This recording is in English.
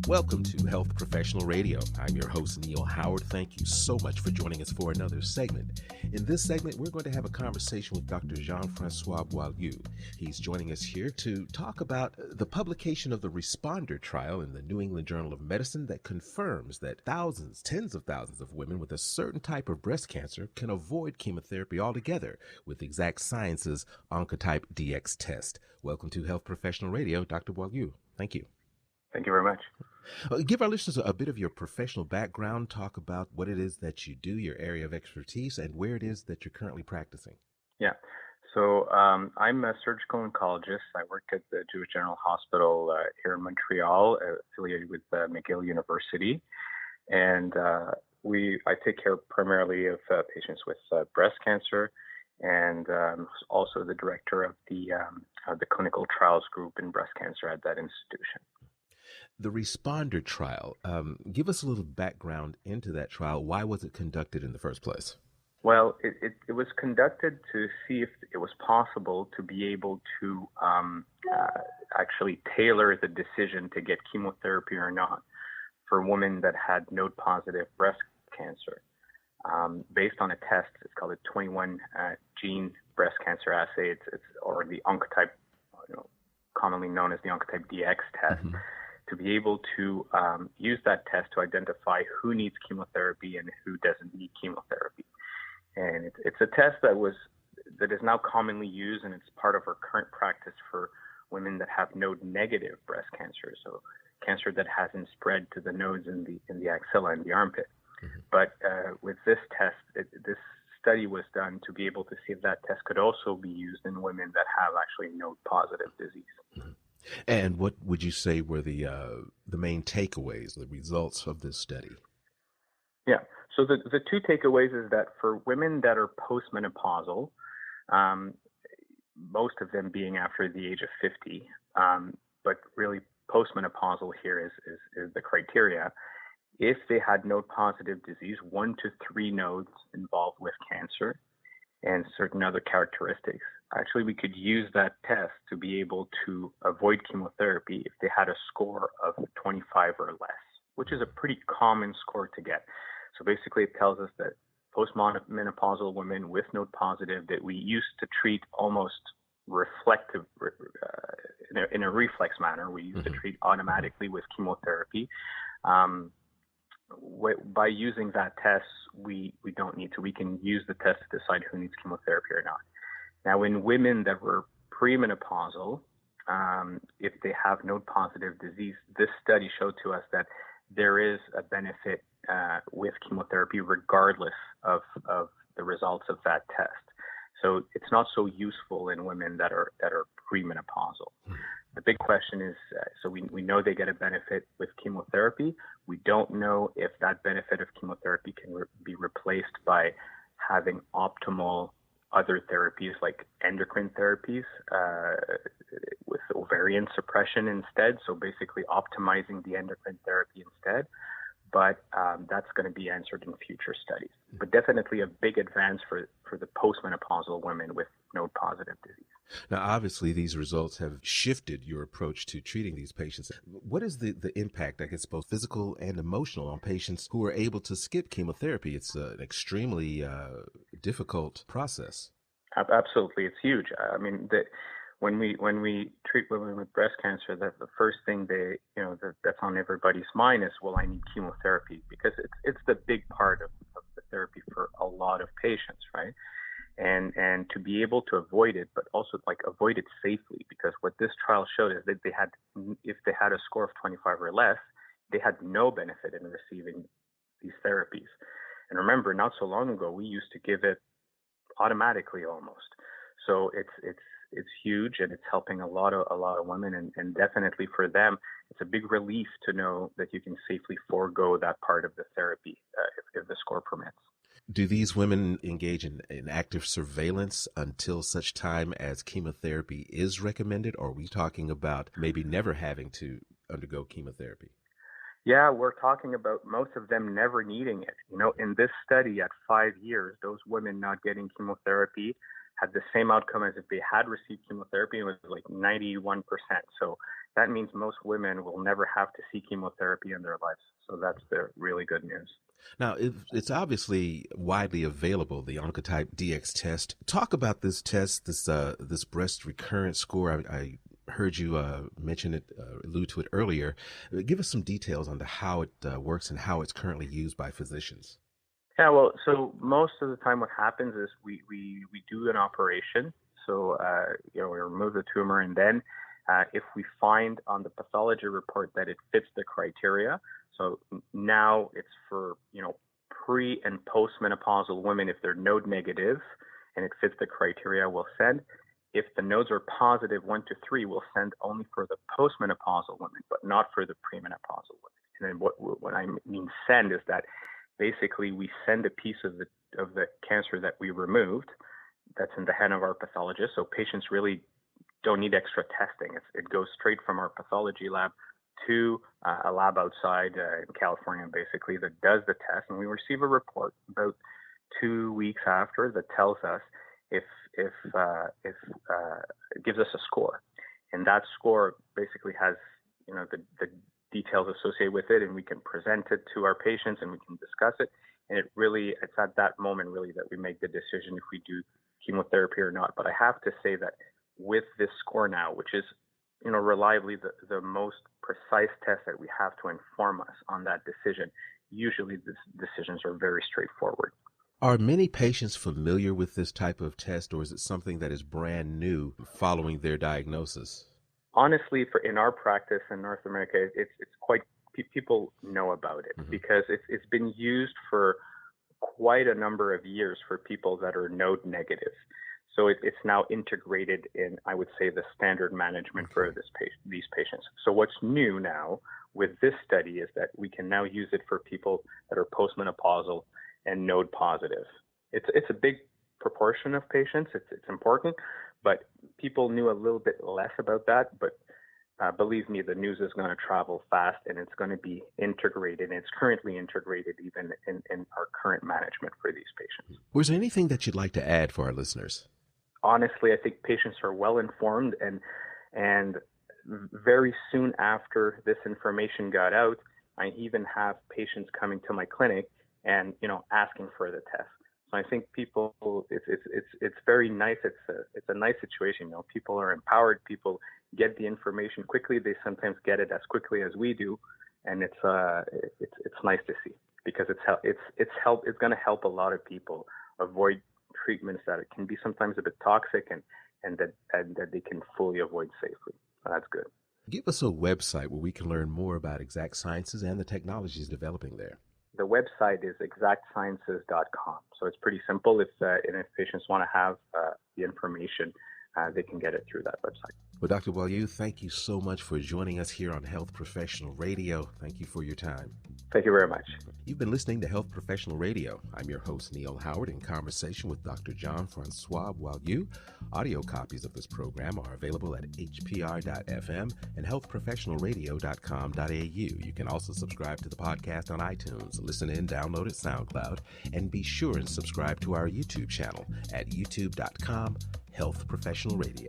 Welcome to Health Professional Radio. I'm your host, Neil Howard. Thank you so much for joining us for another segment. In this segment, we're going to have a conversation with Dr. Jean-Francois Boileau. He's joining us here to talk about the publication of the RxPONDER trial in the New England Journal of Medicine that confirms that thousands, tens of thousands of women with a certain type of breast cancer can avoid chemotherapy altogether with Exact Sciences' Oncotype DX Test. Welcome to Health Professional Radio, Dr. Boileau. Thank you. Thank you very much. Give our listeners a bit of your professional background, talk about what it is that you do, your area of expertise, and where it is that you're currently practicing. Yeah. So I'm a surgical oncologist. I work at the Jewish General Hospital here in Montreal, affiliated with McGill University. And I take care primarily of patients with breast cancer, and also the director of the clinical trials group in breast cancer at that institution. The RxPONDER trial, give us a little background into that trial. Why was it conducted in the first place? Well, it was conducted to see if it was possible to be able to actually tailor the decision to get chemotherapy or not for women that had node-positive breast cancer. Based on a test, it's called a 21 gene breast cancer assay, or the Oncotype, commonly known as the Oncotype DX test. Mm-hmm. To be able to use that test to identify who needs chemotherapy and who doesn't need chemotherapy. And it's a test that is now commonly used, and it's part of our current practice for women that have node-negative breast cancer, so cancer that hasn't spread to the nodes in the axilla and the armpit. Mm-hmm. But with this test, this study was done to be able to see if that test could also be used in women that have actually node-positive disease. Mm-hmm. And what would you say were the main takeaways, the results of this study? Yeah. So the two takeaways is that for women that are postmenopausal, most of them being after the age of 50, but really postmenopausal here is the criteria. If they had node-positive disease, 1 to 3 nodes involved with cancer and certain other characteristics, actually we could use that test to be able to avoid chemotherapy if they had a score of 25 or less, which is a pretty common score to get. So basically it tells us that postmenopausal women with node positive that we used to treat almost reflective, in a reflex manner, we used to treat automatically with chemotherapy. By using that test, we don't need to. We can use the test to decide who needs chemotherapy or not. Now, in women that were premenopausal, if they have node-positive disease, this study showed to us that there is a benefit with chemotherapy regardless of the results of that test. So it's not so useful in women that are premenopausal. The big question is, so we know they get a benefit with chemotherapy. We don't know if that benefit of chemotherapy can be replaced by having optimal other therapies like endocrine therapies with ovarian suppression instead. So basically optimizing the endocrine therapy instead. But that's going to be answered in future studies. But definitely a big advance for the postmenopausal women with node-positive disease. Now, obviously, these results have shifted your approach to treating these patients. What is the impact, I guess, both physical and emotional on patients who are able to skip chemotherapy? It's an extremely difficult process. Absolutely. It's huge. I mean, when we treat women with breast cancer, that the first thing that's on everybody's mind is, well, I need chemotherapy, because it's the big part of the therapy for a lot of patients, right? And to be able to avoid it, but also avoid it safely, because what this trial showed is that if they had a score of 25 or less, they had no benefit in receiving these therapies. And remember, not so long ago, we used to give it automatically almost. So it's huge, and it's helping a lot of women, and definitely for them, it's a big relief to know that you can safely forego that part of the therapy if the score permits. Do these women engage in active surveillance until such time as chemotherapy is recommended, or are we talking about maybe never having to undergo chemotherapy? Yeah, we're talking about most of them never needing it. In this study at 5 years, those women not getting chemotherapy, had the same outcome as if they had received chemotherapy. It was like 91%. So that means most women will never have to see chemotherapy in their lives. So that's the really good news. Now, it's obviously widely available, the Oncotype DX test. Talk about this test, this breast recurrence score. I heard you mention it, allude to it earlier. Give us some details on how it works and how it's currently used by physicians. Yeah, well, so most of the time what happens is we do an operation. So, we remove the tumor, and then if we find on the pathology report that it fits the criteria, so now it's for, pre and postmenopausal women, if they're node negative and it fits the criteria, we'll send. If the nodes are positive 1 to 3, we'll send only for the postmenopausal women, but not for the premenopausal women. And then what I mean send is that basically we send a piece of the cancer that we removed that's in the hand of our pathologist. So patients really don't need extra testing. It goes straight from our pathology lab to a lab outside in California, basically, that does the test. And we receive a report about 2 weeks after that tells us if it gives us a score. And that score basically has, the details associated with it, and we can present it to our patients and we can discuss it. And it's at that moment really that we make the decision if we do chemotherapy or not. But I have to say that with this score now, which is, reliably the most precise test that we have to inform us on that decision, usually the decisions are very straightforward. Are many patients familiar with this type of test, or is it something that is brand new following their diagnosis? Honestly, in our practice in North America, it's quite, people know about it, mm-hmm. because it's been used for quite a number of years for people that are node negative. So it's now integrated in, I would say, the standard management for these patients. So what's new now with this study is that we can now use it for people that are postmenopausal and node positive. It's a big proportion of patients. It's important, but people knew a little bit less about that. But believe me, the news is going to travel fast, and it's going to be integrated, and it's currently integrated even in our current management for these patients. Was there anything that you'd like to add for our listeners? Honestly, I think patients are well informed, and very soon after this information got out, I even have patients coming to my clinic and asking for the test. So I think people, it's very nice. It's a nice situation. People are empowered. People get the information quickly. They sometimes get it as quickly as we do, and it's nice to see, because it's going to help a lot of people avoid treatments that it can be sometimes a bit toxic and that they can fully avoid safely. So that's good. Give us a website where we can learn more about Exact Sciences and the technologies developing there. The website is exactsciences.com. So it's pretty simple. If patients want to have the information, they can get it through that website. Well, Dr. Boileau, thank you so much for joining us here on Health Professional Radio. Thank you for your time. Thank you very much. You've been listening to Health Professional Radio. I'm your host, Neil Howard, in conversation with Dr. Jean-Francois Boileau. Audio copies of this program are available at hpr.fm and healthprofessionalradio.com.au. You can also subscribe to the podcast on iTunes, listen in, download it, SoundCloud, and be sure and subscribe to our YouTube channel at youtube.com, Health Professional Radio.